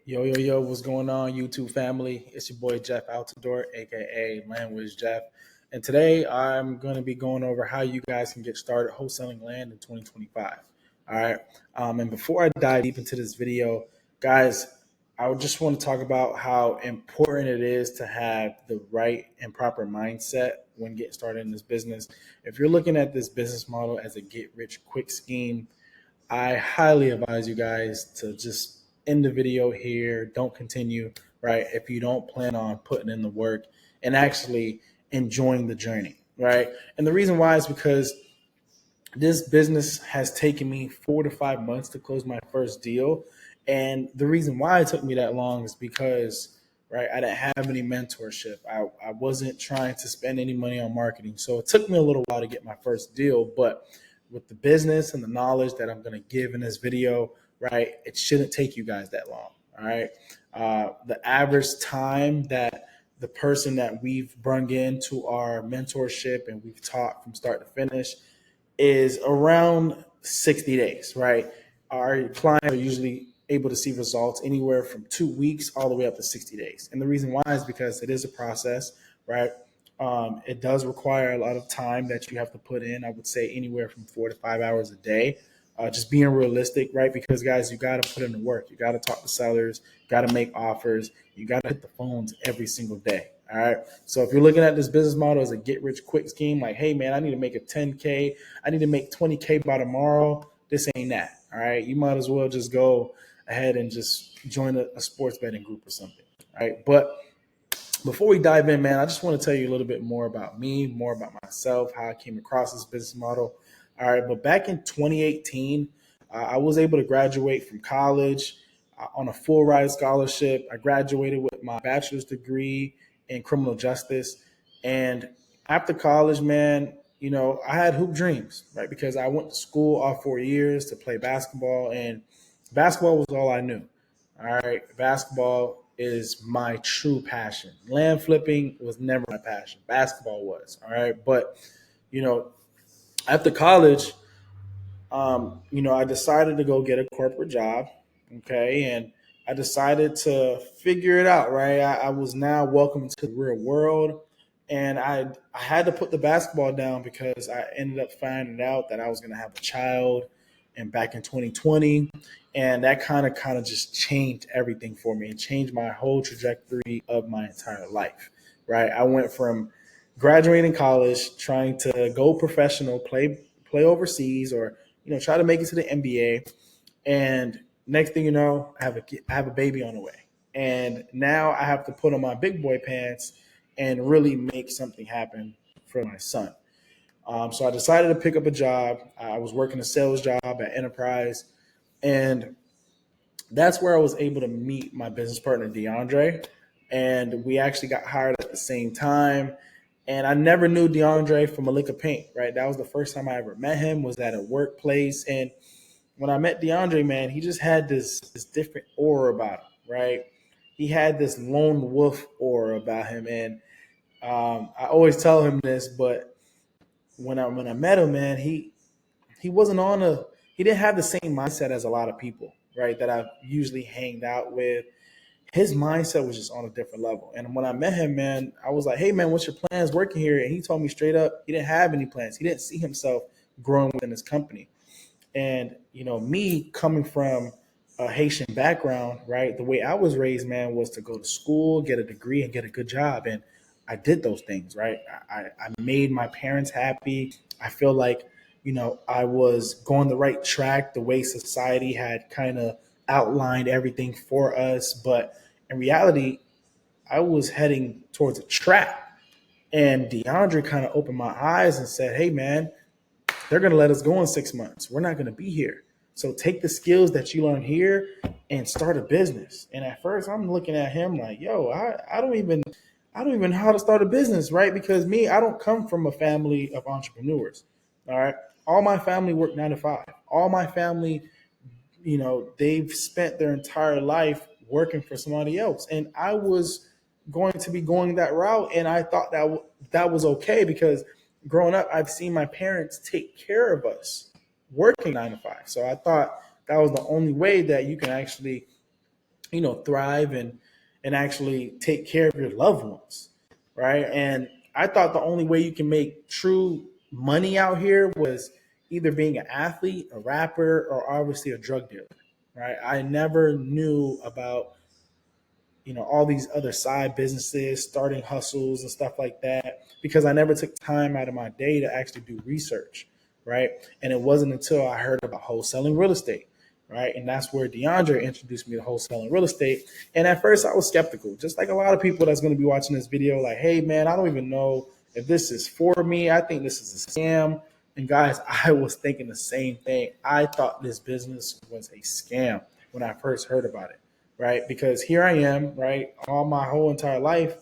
Yo, yo, yo, what's going on, YouTube family? It's your boy Jeff Altador, aka Landwiz Jeff. And today I'm going to be going over how you guys can get started wholesaling land in 2025. All right. And before I dive deep into this video, guys, I would just want to talk about how important it is to have the right and proper mindset when getting started in this business. If you're looking at this business model as a get rich quick scheme, I highly advise you guys to just end the video here. Don't continue, right? If you don't plan on putting in the work and actually enjoying the journey, right? And the reason why is because this business has taken me 4 to 5 months to close my first deal. And the reason why it took me that long is because, right, I didn't have any mentorship. I wasn't trying to spend any money on marketing. So it took me a little while to get my first deal. But with the business and the knowledge that I'm going to give in this video, right, it shouldn't take you guys that long. All right. The average time that the person that we've brung into our mentorship and we've taught from start to finish is around 60 days, right? Our clients are usually able to see results anywhere from 2 weeks all the way up to 60 days. And the reason why is because it is a process, right? It does require a lot of time that you have to put in. I would say anywhere from 4 to 5 hours a day. Just being realistic, right? Because guys, you got to put in the work. You got to talk to sellers. You got to make offers. You got to hit the phones every single day. All right. So if you're looking at this business model as a get rich quick scheme, like, hey man, I need to make a 10K. I need to make 20K by tomorrow. This ain't that. All right. You might as well just go ahead and just join a sports betting group or something. All right. But before we dive in, man, I just want to tell you a little bit more about me, more about myself, how I came across this business model. All right, but back in 2018, I was able to graduate from college on a full ride scholarship. I graduated with my bachelor's degree in criminal justice. And after college, man, I had hoop dreams, right? Because I went to school all 4 years to play basketball, and basketball was all I knew. All right. Basketball is my true passion. Land flipping was never my passion. Basketball was. All right. But, you know, after college, I decided to go get a corporate job. Okay. And I decided to figure it out, right? I was now welcome to the real world. And I had to put the basketball down because I ended up finding out that I was going to have a child and back in 2020. And that kind of just changed everything for me and changed my whole trajectory of my entire life, right? I went from graduating college, trying to go professional, play overseas, or try to make it to the NBA. And next thing you know, I have a baby on the way, and now I have to put on my big boy pants and really make something happen for my son. So I decided to pick up a job. I was working a sales job at Enterprise, and that's where I was able to meet my business partner DeAndre, and we actually got hired at the same time. And I never knew DeAndre from a lick of paint, right? That was the first time I ever met him. Was at a workplace, and when I met DeAndre, man, he just had this different aura about him, right? He had this lone wolf aura about him, and I always tell him this, but when I met him, man, he wasn't on a he didn't have the same mindset as a lot of people, right? That I've usually hanged out with. His mindset was just on a different level. And when I met him, man, I was like, hey man, what's your plans working here? And he told me straight up he didn't have any plans. He didn't see himself growing within his company. And me coming from a Haitian background, right? The way I was raised, man, was to go to school, get a degree, and get a good job. And I did those things, right? I made my parents happy. I feel like, I was going the right track, the way society had kind of outlined everything for us. But in reality, I was heading towards a trap. And DeAndre kind of opened my eyes and said, hey, man, they're going to let us go in 6 months. We're not going to be here. So take the skills that you learn here and start a business. And at first I'm looking at him like, yo, I don't even know how to start a business, right? Because me, I don't come from a family of entrepreneurs. All right. All my family work 9 to 5. All my family, they've spent their entire life working for somebody else. And I was going to be going that route. And I thought that was okay because growing up, I've seen my parents take care of us working 9 to 5. So I thought that was the only way that you can actually thrive and actually take care of your loved ones, right? And I thought the only way you can make true money out here was either being an athlete, a rapper, or obviously a drug dealer, right? I never knew about all these other side businesses, starting hustles and stuff like that, because I never took time out of my day to actually do research, right? And it wasn't until I heard about wholesaling real estate, right? And that's where DeAndre introduced me to wholesaling real estate. And at first I was skeptical, just like a lot of people that's going to be watching this video, like, hey man, I don't even know if this is for me. I think this is a scam. And guys, I was thinking the same thing. I thought this business was a scam when I first heard about it, right? Because here I am, right? All my whole entire life,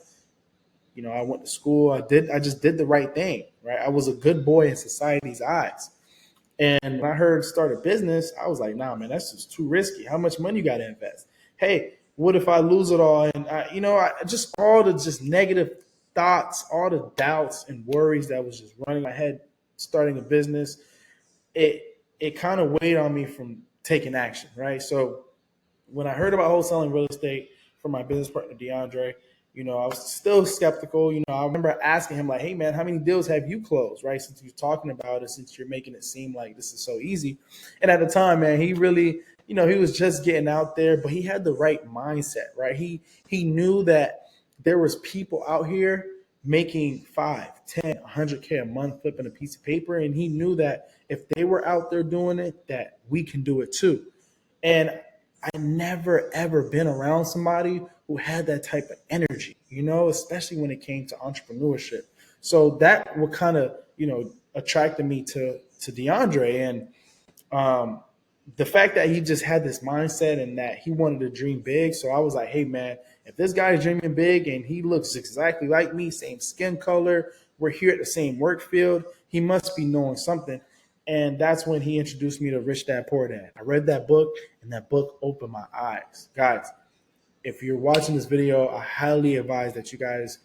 I went to school. I just did the right thing, right? I was a good boy in society's eyes. And when I heard start a business, I was like, nah, man, that's just too risky. How much money you got to invest? Hey, what if I lose it all? And I just all the just negative thoughts, all the doubts and worries that was just running my head starting a business. It kind of weighed on me from taking action, right? So when I heard about wholesaling real estate from my business partner DeAndre, I was still skeptical. I remember asking him like, "Hey man, how many deals have you closed?" Right, since you're talking about it, since you're making it seem like this is so easy. And at the time, man, he really, he was just getting out there, but he had the right mindset. Right, he knew that there was people out here making 5, 10, 100K a month flipping a piece of paper, and he knew that if they were out there doing it, that we can do it too. And I never ever been around somebody who had that type of energy, especially when it came to entrepreneurship. So that what kind of, attracted me to DeAndre. And um, the fact that he just had this mindset and that he wanted to dream big. So I was like, hey man, if this guy is dreaming big and he looks exactly like me, same skin color, we're here at the same work field, he must be knowing something. And that's when he introduced me to Rich Dad Poor Dad. I read that book, and that book opened my eyes. Guys, if you're watching this video, I highly advise that you guys,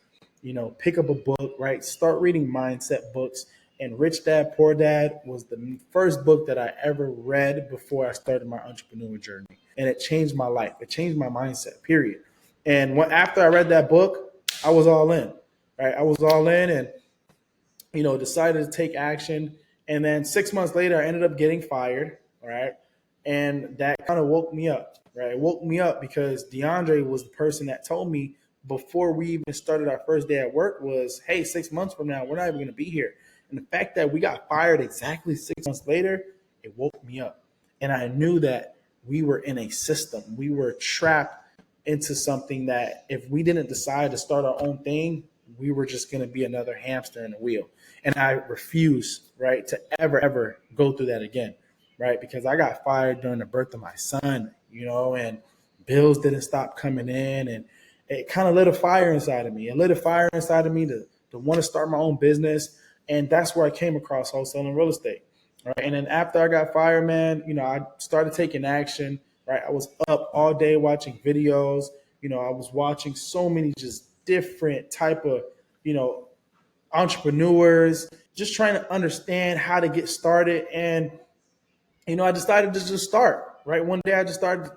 pick up a book, right? Start reading mindset books. And Rich Dad Poor Dad was the first book that I ever read before I started my entrepreneur journey. And it changed my life. It changed my mindset, period. And after I read that book, I was all in, right? I was all in, and decided to take action. And then 6 months later, I ended up getting fired, right? And that kind of woke me up, right? It woke me up because DeAndre was the person that told me before we even started our first day at work was, hey, 6 months from now, we're not even going to be here. And the fact that we got fired exactly 6 months later, it woke me up. And I knew that we were in a system. We were trapped into something that if we didn't decide to start our own thing, we were just going to be another hamster in a wheel. And I refuse, right, to ever go through that again, right? Because I got fired during the birth of my son, and bills didn't stop coming in. And it kind of lit a fire inside of me. It lit a fire inside of me to want to start my own business. And that's where I came across wholesaling real estate. Right. And then after I got fired, man, I started taking action. Right. I was up all day watching videos. I was watching so many just different type of, entrepreneurs, just trying to understand how to get started. And I decided to just start. Right, one day I just started,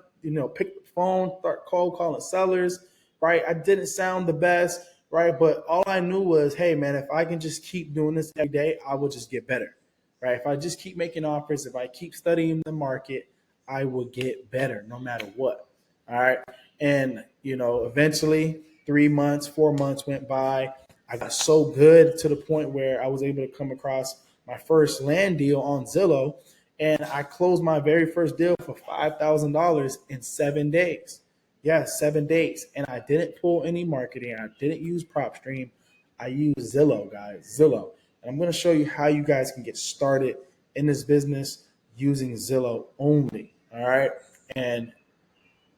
pick the phone, start cold calling sellers. Right, I didn't sound the best. Right, but all I knew was, hey man, if I can just keep doing this every day, I will just get better. Right, if I just keep making offers, if I keep studying the market, I will get better no matter what. All right, and eventually 3 months, 4 months went by. I got so good to the point where I was able to come across my first land deal on Zillow, and I closed my very first deal for $5,000 in 7 days. Yeah, 7 days. And I didn't pull any marketing. I didn't use PropStream. I used Zillow, guys, Zillow. And I'm going to show you how you guys can get started in this business using Zillow only. All right. And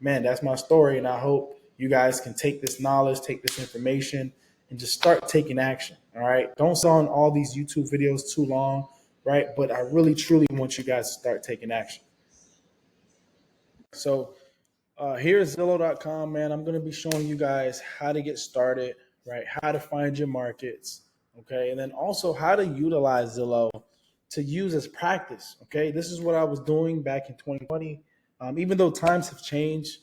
man, that's my story. And I hope you guys can take this knowledge, take this information, and just start taking action. All right. Don't sit on all these YouTube videos too long. Right. But I really, truly want you guys to start taking action. So here's Zillow.com, man. I'm going to be showing you guys how to get started, right? How to find your markets. Okay. And then also how to utilize Zillow to use as practice. Okay. This is what I was doing back in 2020. Even though times have changed,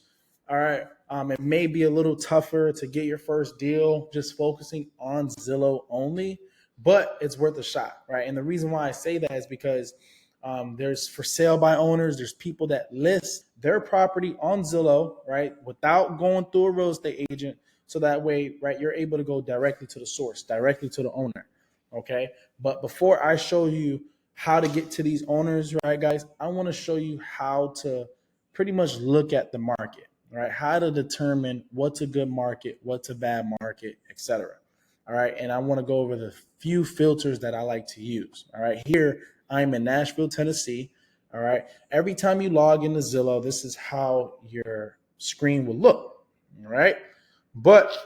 All right. It may be a little tougher to get your first deal just focusing on Zillow only, but it's worth a shot, right? And the reason why I say that is because there's for sale by owners, there's people that list their property on Zillow, right, without going through a real estate agent. So that way, right, you're able to go directly to the source, directly to the owner. Okay. But before I show you how to get to these owners, right, guys, I want to show you how to pretty much look at the market, right? How to determine what's a good market, what's a bad market, etc. All right. And I want to go over the few filters that I like to use. All right. Here, I'm in Nashville, Tennessee. All right. Every time you log into Zillow, this is how your screen will look. All right. But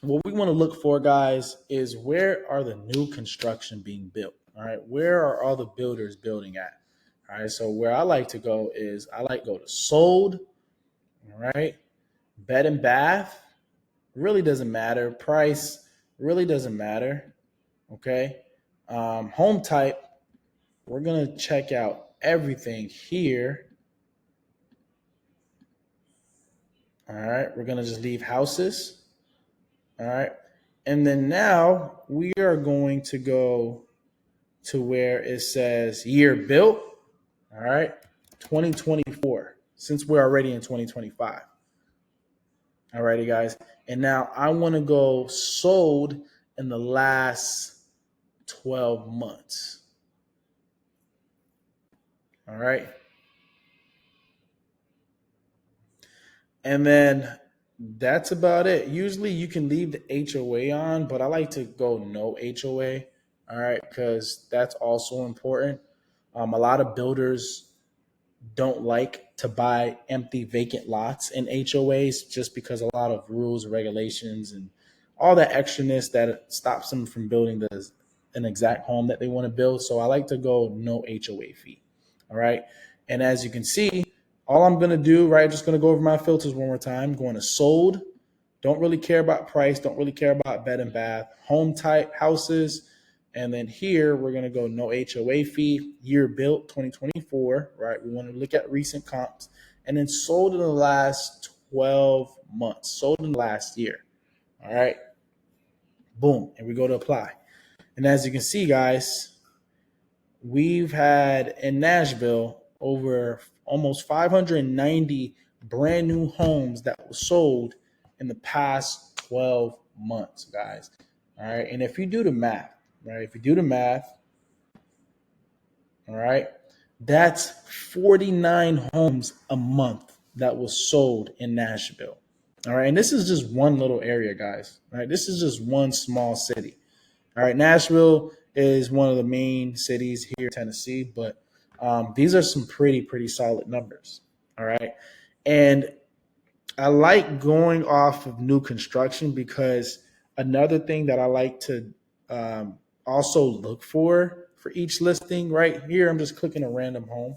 what we want to look for, guys, is where are the new construction being built? All right. Where are all the builders building at? All right. So where I like to go is I like to go to sold. All right. Bed and bath really doesn't matter. Price really doesn't matter. Okay. Home type, we're going to check out everything here. All right. We're going to just leave houses. All right. And then now we are going to go to where it says year built. All right. 2024, since we're already in 2025. All righty, guys. And now I want to go sold in the last 12 months. All right. And then that's about it. Usually you can leave the HOA on, but I like to go no HOA. All right. Because that's also important. A lot of builders don't like to buy empty vacant lots in HOAs just because a lot of rules, regulations, and all that extraness that stops them from building an exact home that they want to build. So I like to go no HOA fee. All right. And as you can see, all I'm going to do, right, just going to go over my filters one more time. Going to sold. Don't really care about price. Don't really care about bed and bath. Home type, houses. And then here we're going to go no HOA fee, year built 2024, right? We want to look at recent comps and then sold in the last 12 months, sold in the last year. All right. Boom. And we go to apply. And as you can see, guys, we've had in Nashville over almost 590 brand new homes that were sold in the past 12 months, guys. All right. And if you do the math, right, if you do the math, all right, that's 49 homes a month that was sold in Nashville. All right. And this is just one little area, guys. All right. This is just one small city. All right. Nashville is one of the main cities here in Tennessee, but these are some pretty solid numbers. All right. And I like going off of new construction because another thing that I like to also look for each listing, right here, I'm just clicking a random home.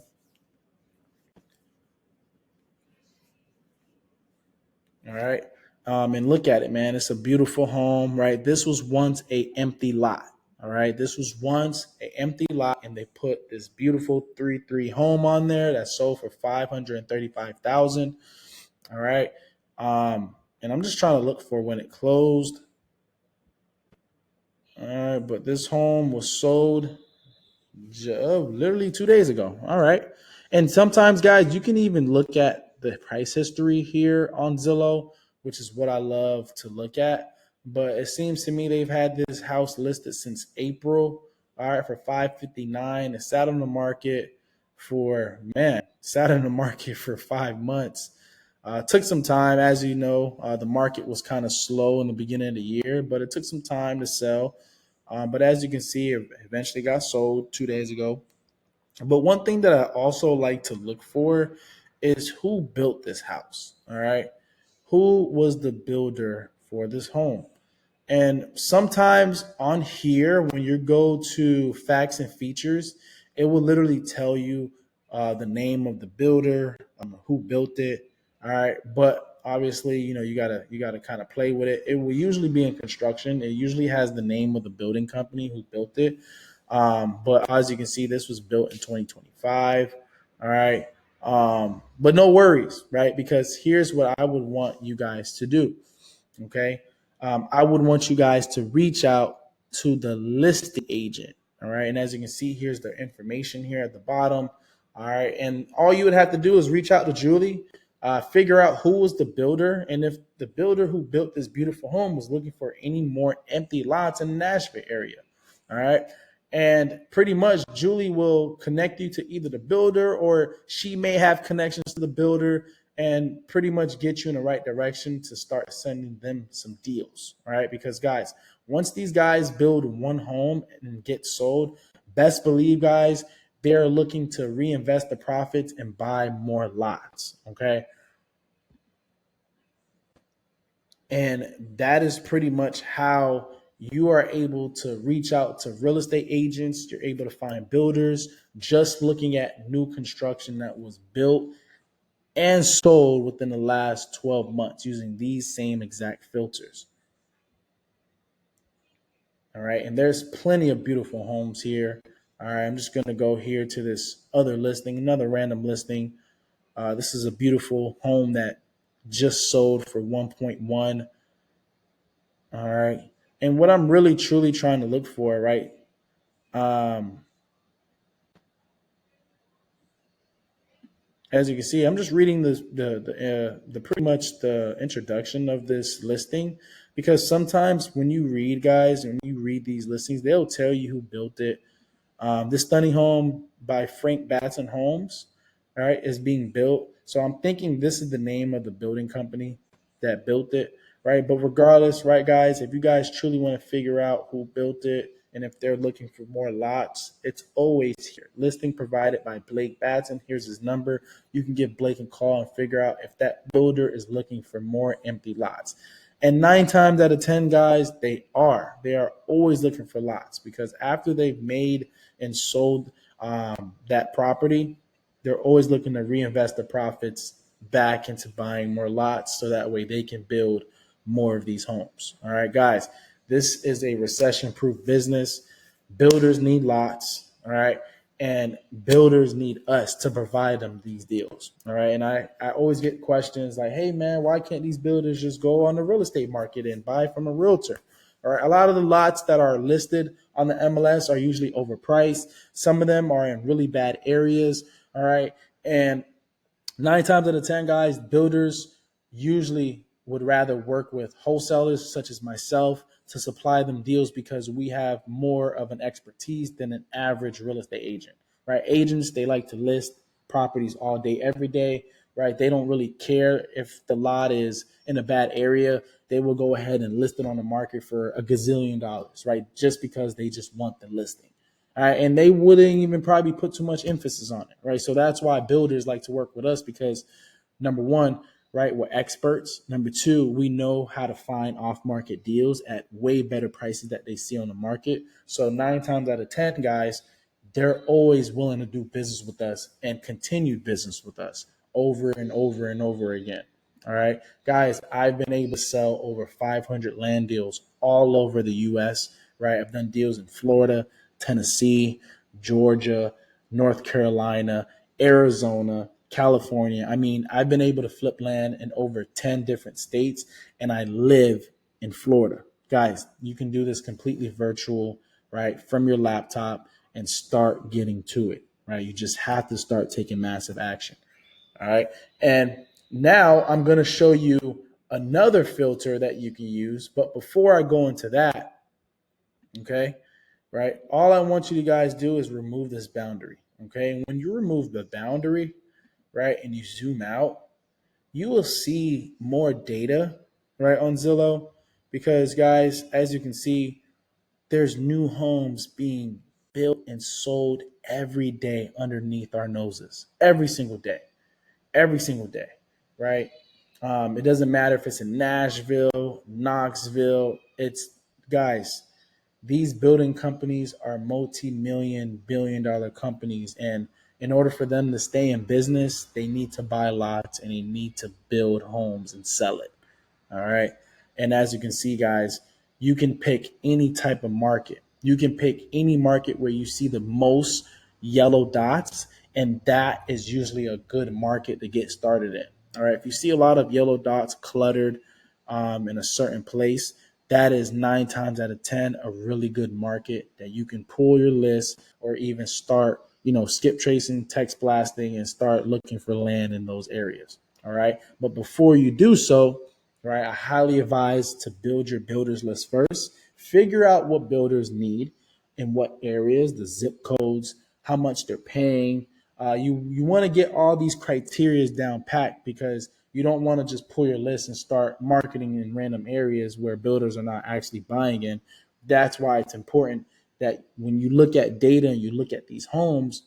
All right. And look at it, man. It's a beautiful home, right? This was once a empty lot. All right. This was once an empty lot, and they put this beautiful 3-3 home on there that sold for $535,000. All right. And I'm just trying to look for when it closed. All right, but this home was sold literally 2 days ago. All right. And sometimes, guys, you can even look at the price history here on Zillow, which is what I love to look at. But it seems to me they've had this house listed since April. All right, for 559. It sat on the market sat on the market for 5 months. Took some time, as you know, the market was kind of slow in the beginning of the year, but it took some time to sell. But as you can see, it eventually got sold 2 days ago. But one thing that I also like to look for is who built this house. All right. Who was the builder for this home? And sometimes on here, when you go to facts and features, it will literally tell you the name of the builder, who built it. All right, but obviously, you gotta kind of play with it. It will usually be in construction. It usually has the name of the building company who built it. But as you can see, this was built in 2025. All right. But no worries, right? Because here's what I would want you guys to do. Okay. I would want you guys to reach out to the listing agent. All right. And as you can see, here's the information here at the bottom. All right. And all you would have to do is reach out to Julie, figure out who was the builder. And if the builder who built this beautiful home was looking for any more empty lots in the Nashville area. All right. And pretty much Julie will connect you to either the builder or she may have connections to the builder and pretty much get you in the right direction to start sending them some deals. All right. Because, guys, once these guys build one home and get sold, best believe, guys, they're looking to reinvest the profits and buy more lots. Okay. And that is pretty much how you are able to reach out to real estate agents. You're able to find builders just looking at new construction that was built and sold within the last 12 months using these same exact filters. All right. And there's plenty of beautiful homes here. All right. I'm just going to go here to this other listing, another random listing. This is a beautiful home that just sold for 1.1. All right. And what I'm really truly trying to look for, right? Um, as you can see, I'm just reading the pretty much the introduction of this listing because sometimes when you read, guys, when you read these listings, they'll tell you who built it. This stunning home by Frank Batson Homes, all right, is being built. So I'm thinking this is the name of the building company that built it, right? But regardless, right, guys, if you guys truly want to figure out who built it and if they're looking for more lots, it's always here. Listing provided by Blake Batson. Here's his number. You can give Blake a call and figure out if that builder is looking for more empty lots. And 9 times out of 10, guys, they are. They are always looking for lots because after they've made and sold that property, they're always looking to reinvest the profits back into buying more lots so that way they can build more of these homes. All right, guys, this is a recession proof business. Builders need lots. All right. And builders need us to provide them these deals. All right. And I always get questions like, hey, man, why can't these builders just go on the real estate market and buy from a realtor? All right. A lot of the lots that are listed on the MLS are usually overpriced. Some of them are in really bad areas. All right. And 9 times out of 10, guys, builders usually would rather work with wholesalers such as myself to supply them deals because we have more of an expertise than an average real estate agent, right? Agents, they like to list properties all day, every day, right? They don't really care if the lot is in a bad area. They will go ahead and list it on the market for a gazillion dollars, right? Just because they just want the listing. And they wouldn't even probably put too much emphasis on it, right? So that's why builders like to work with us because number one, right, we're experts. Number two, we know how to find off-market deals at way better prices that they see on the market. So 9 times out of 10, guys, they're always willing to do business with us and continue business with us over and over and over again. All right, guys, I've been able to sell over 500 land deals all over the U.S., right? I've done deals in Florida, Tennessee, Georgia, North Carolina, Arizona, California. I mean, I've been able to flip land in over 10 different states, and I live in Florida. Guys, you can do this completely virtual, right, from your laptop and start getting to it, right? You just have to start taking massive action. All right. And now I'm going to show you another filter that you can use. But before I go into that, okay, right, all I want you to guys do is remove this boundary. Okay. And when you remove the boundary, right, and you zoom out, you will see more data, right, on Zillow. Because, guys, as you can see, there's new homes being built and sold every day underneath our noses, every single day, right? It doesn't matter if it's in Nashville, Knoxville. It's guys, these building companies are multi-million, billion-dollar companies, and in order for them to stay in business, they need to buy lots and they need to build homes and sell it. All right. And as you can see, guys, you can pick any type of market. You can pick any market where you see the most yellow dots, And that is usually a good market to get started in. All right. If you see a lot of yellow dots cluttered in a certain place, that is 9 times out of 10 a really good market that you can pull your list or even start, skip tracing, text blasting, and start looking for land in those areas. All right. But before you do so, right, I highly advise to build your builders list first. Figure out what builders need in what areas, the zip codes, how much they're paying. You want to get all these criterias down packed because you don't want to just pull your list and start marketing in random areas where builders are not actually buying in. That's why it's important that when you look at data and you look at these homes,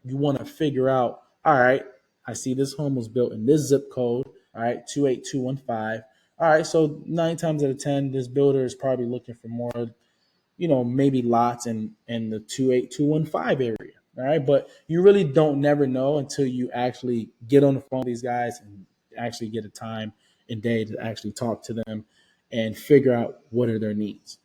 you want to figure out, all right, I see this home was built in this zip code, all right, 28215. All right, so 9 times out of 10, this builder is probably looking for more, maybe lots in the 28215 area. All right. But you really don't never know until you actually get on the phone with these guys and actually get a time and day to actually talk to them and figure out what are their needs.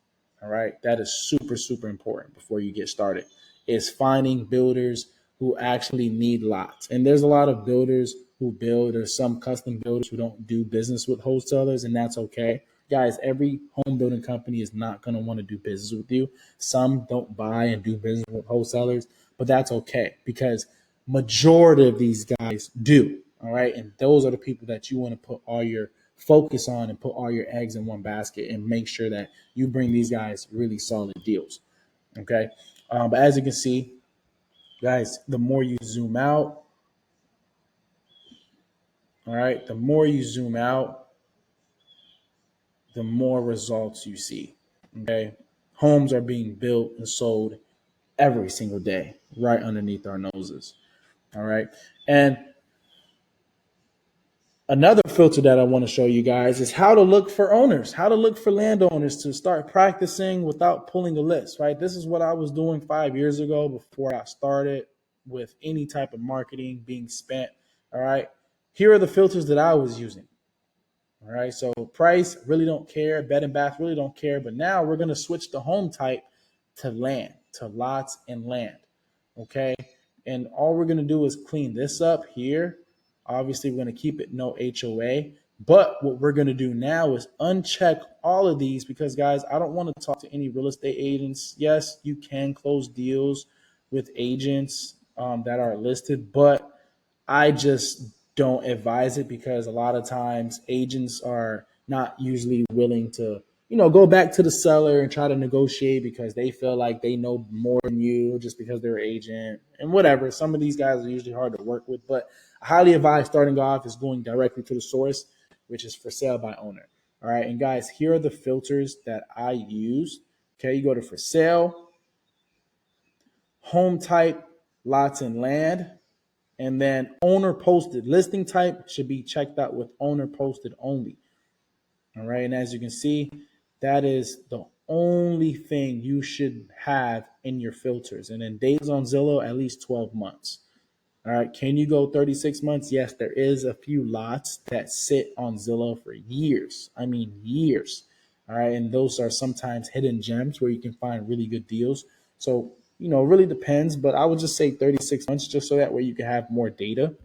All right. That is super, super important before you get started. Is finding builders who actually need lots. And there's a lot of builders who build, or some custom builders who don't do business with wholesalers, and that's okay. Guys, every home building company is not going to want to do business with you. Some don't buy and do business with wholesalers, but that's okay because majority of these guys do. All right. And those are the people that you want to put all your focus on and put all your eggs in one basket and make sure that you bring these guys really solid deals. Okay. But as you can see, guys, the more you zoom out, all right, the more you zoom out, the more results you see. Okay. Homes are being built and sold every single day right underneath our noses. All right. And another filter that I want to show you guys is how to look for owners, how to look for landowners to start practicing without pulling a list, right? This is what I was doing 5 years ago before I started with any type of marketing being spent. All right. Here are the filters that I was using. All right. So price, really don't care. Bed and bath, really don't care. But now we're going to switch the home type to land, to lots and land. Okay. And all we're going to do is clean this up here. Obviously, we're going to keep it no HOA. But what we're going to do now is uncheck all of these because, guys, I don't want to talk to any real estate agents. Yes, you can close deals with agents that are listed, but I just don't advise it because a lot of times agents are not usually willing to, go back to the seller and try to negotiate because they feel like they know more than you just because they're an agent and whatever. Some of these guys are usually hard to work with, but I highly advise starting off is going directly to the source, which is for sale by owner. All right. And guys, here are the filters that I use. Okay. You go to for sale, home type, lots and land. And then owner posted listing type should be checked out with owner posted only. All right. And as you can see, that is the only thing you should have in your filters. And then days on Zillow, at least 12 months. All right. Can you go 36 months? Yes, there is a few lots that sit on Zillow for years. I mean, years. All right. And those are sometimes hidden gems where you can find really good deals. So, it really depends, but I would just say 36 months just so that way you can have more data.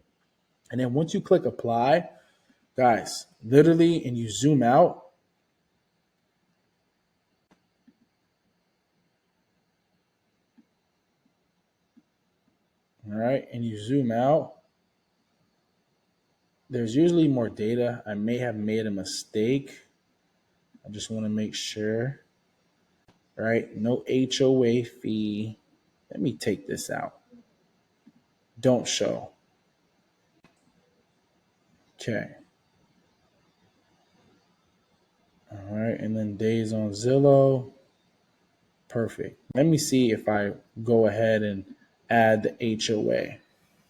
And then once you click apply, guys, literally, and you zoom out, all right, and you zoom out, there's usually more data. I may have made a mistake. I just want to make sure, right? No HOA fee. Let me take this out. Don't show. Okay. All right, and then days on Zillow. Perfect. Let me see if I go ahead and add the HOA.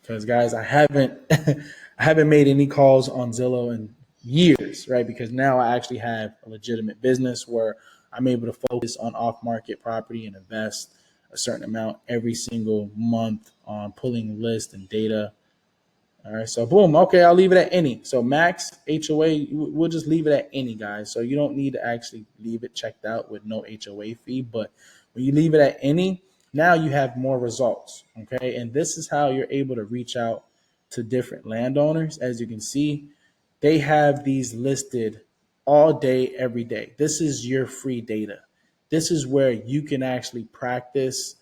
Because guys, I haven't I haven't made any calls on Zillow in years, right? Because now I actually have a legitimate business where I'm able to focus on off-market property and invest a certain amount every single month on pulling lists and data. All right, so boom. Okay, I'll leave it at any. So max HOA, we'll just leave it at any, guys. So you don't need to actually leave it checked out with no HOA fee. But when you leave it at any, now you have more results. Okay. And this is how you're able to reach out to different landowners. As you can see, they have these listed all day, every day. This is your free data. This is where you can actually practice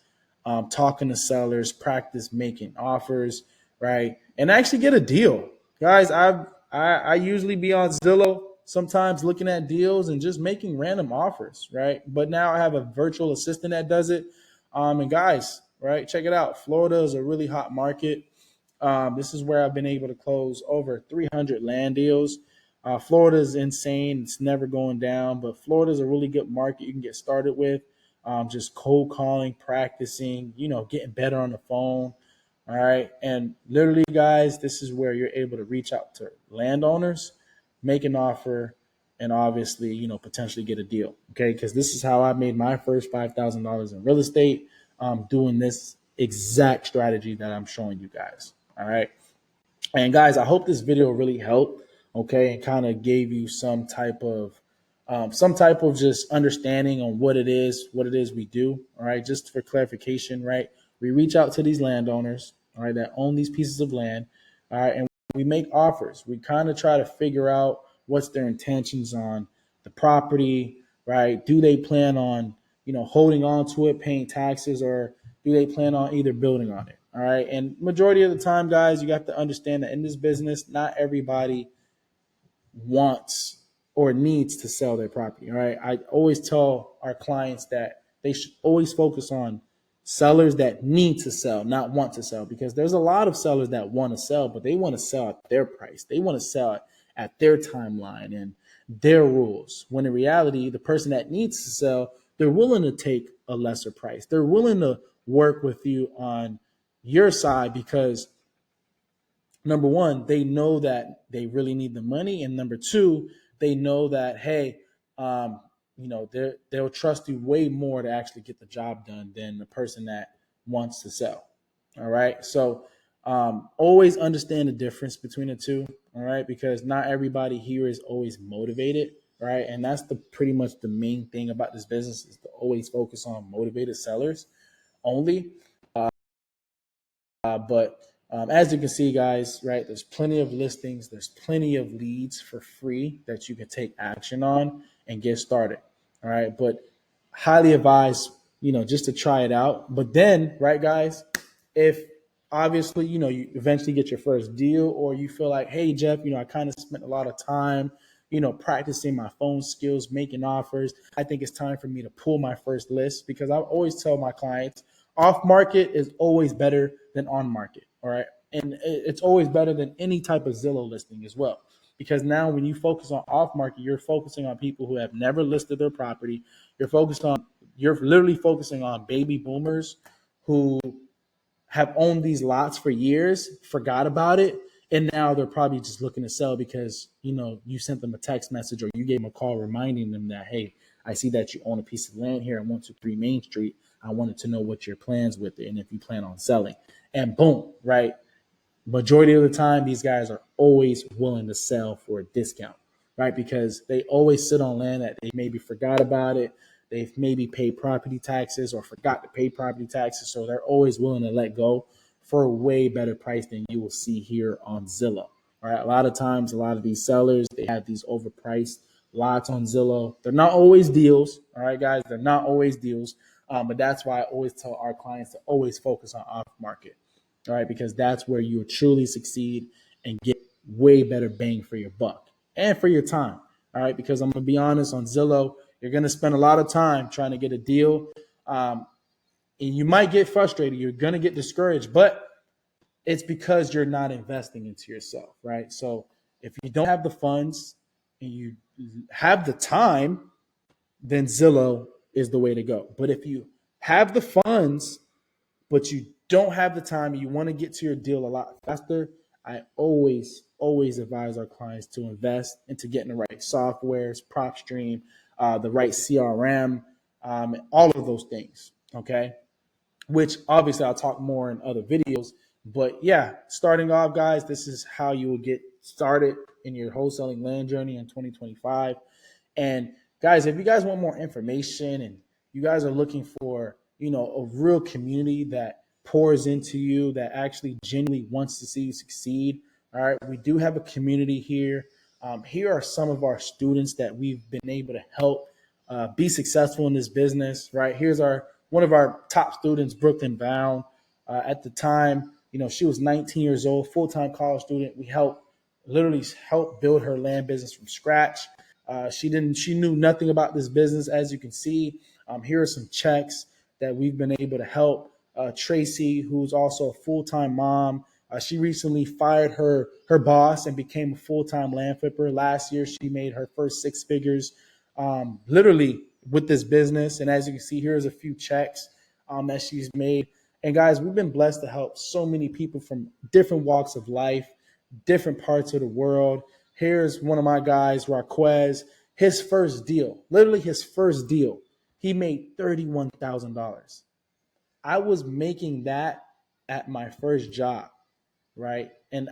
talking to sellers, practice making offers, right? And actually get a deal. Guys, I usually be on Zillow sometimes looking at deals and just making random offers, right? But now I have a virtual assistant that does it. And guys, right, check it out. Florida is a really hot market. This is where I've been able to close over 300 land deals. Florida is insane. It's never going down, but Florida is a really good market you can get started with. Just cold calling, practicing, getting better on the phone. All right. And literally, guys, this is where you're able to reach out to landowners, make an offer, and obviously, potentially get a deal. Okay. Because this is how I made my first $5,000 in real estate, doing this exact strategy that I'm showing you guys. All right. And guys, I hope this video really helped, okay, and kind of gave you some type of just understanding on what it is we do. All right, just for clarification, right? We reach out to these landowners, all right, that own these pieces of land, all right, and we make offers. We kind of try to figure out what's their intentions on the property, right? Do they plan on, holding on to it, paying taxes, or do they plan on either building on it? All right. And majority of the time, guys, you have to understand that in this business, not everybody wants or needs to sell their property. All right. I always tell our clients that they should always focus on sellers that need to sell, not want to sell, because there's a lot of sellers that want to sell, but they want to sell at their price. They want to sell at their timeline and their rules. When in reality, the person that needs to sell, they're willing to take a lesser price. They're willing to work with you on your side because number one, they know that they really need the money, and number two, they know that hey, um, they'll trust you way more to actually get the job done than the person that wants to sell. All right, so always understand the difference between the two. All right, because not everybody here is always motivated. Right, and that's the pretty much the main thing about this business is to always focus on motivated sellers only. But as you can see, guys, right, there's plenty of listings. There's plenty of leads for free that you can take action on and get started. All right. But highly advise, just to try it out. But then, right, guys, if obviously, you eventually get your first deal or you feel like, hey, Jeff, I kind of spent a lot of time, practicing my phone skills, making offers. I think it's time for me to pull my first list because I always tell my clients, off market is always better than on market. All right. And it's always better than any type of Zillow listing as well. Because now when you focus on off market, you're focusing on people who have never listed their property. You're literally focusing on baby boomers who have owned these lots for years, forgot about it, and now they're probably just looking to sell because you sent them a text message or you gave them a call reminding them that hey, I see that you own a piece of land here on 123 Main Street. I wanted to know what your plans with it and if you plan on selling. And boom, right? Majority of the time, these guys are always willing to sell for a discount, right? Because they always sit on land that they maybe forgot about it. They've maybe paid property taxes or forgot to pay property taxes. So they're always willing to let go for a way better price than you will see here on Zillow. All right. A lot of times, a lot of these sellers, they have these overpriced lots on Zillow. They're not always deals. All right, guys. They're not always deals. But that's why I always tell our clients to always focus on off market. All right, because that's where you will truly succeed and get way better bang for your buck and for your time. All right, because I'm gonna be honest, on Zillow, you're gonna spend a lot of time trying to get a deal, and you might get frustrated. You're gonna get discouraged, but it's because you're not investing into yourself, right? So if you don't have the funds and you have the time, then Zillow is the way to go. But if you have the funds but you don't have the time and you want to get to your deal a lot faster, I always advise our clients to invest into getting the right softwares, PropStream, the right CRM, all of those things. Okay. Which obviously I'll talk more in other videos. But yeah, starting off, guys, this is how you will get started in your wholesaling land journey in 2025. And guys, if you guys want more information and you guys are looking for a real community that pours into you, that actually genuinely wants to see you succeed. All right, we do have a community here. Here are some of our students that we've been able to help be successful in this business. Right, here's our one of our top students, Brooklyn Bound. At the time, she was 19 years old, full-time college student. We literally helped build her land business from scratch. She knew nothing about this business. As you can see, here are some checks that we've been able to help. Tracy, who's also a full-time mom, she recently fired her boss and became a full-time land flipper. Last year, she made her first six figures, literally with this business. And as you can see, here's a few checks that she's made. And guys, we've been blessed to help so many people from different walks of life, different parts of the world. Here's one of my guys, Raquez. His first deal, literally his first deal, he made $31,000. I was making that at my first job, right? And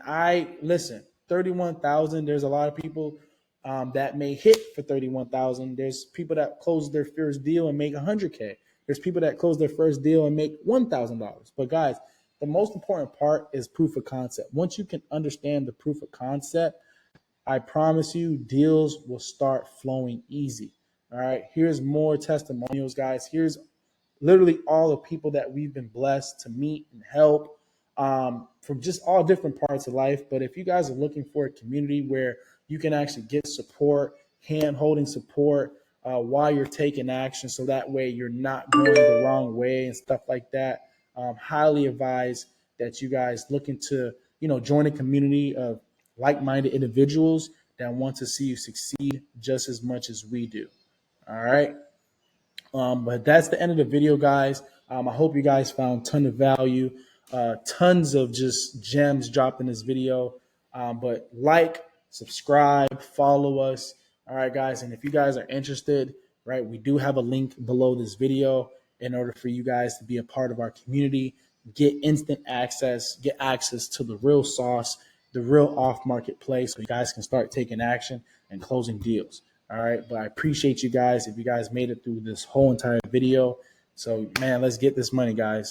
listen, 31,000. There's a lot of people that may hit for 31,000. There's people that close their first deal and make 100K. There's people that close their first deal and make $1,000. But guys, the most important part is proof of concept. Once you can understand the proof of concept, I promise you, deals will start flowing easy. All right. Here's more testimonials, guys. Here's literally all the people that we've been blessed to meet and help from just all different parts of life. But if you guys are looking for a community where you can actually get support, hand holding support while you're taking action, so that way you're not going the wrong way and stuff like that, highly advise that you guys look into, join a community of like-minded individuals that want to see you succeed just as much as we do. All right. But that's the end of the video, guys. I hope you guys found a ton of value, tons of just gems dropped in this video. But like, subscribe, follow us. All right, guys. And if you guys are interested, right, we do have a link below this video in order for you guys to be a part of our community, get instant access, get access to the real sauce, the real off market play, so you guys can start taking action and closing deals. All right. But I appreciate you guys if you guys made it through this whole entire video. So, man, let's get this money, guys.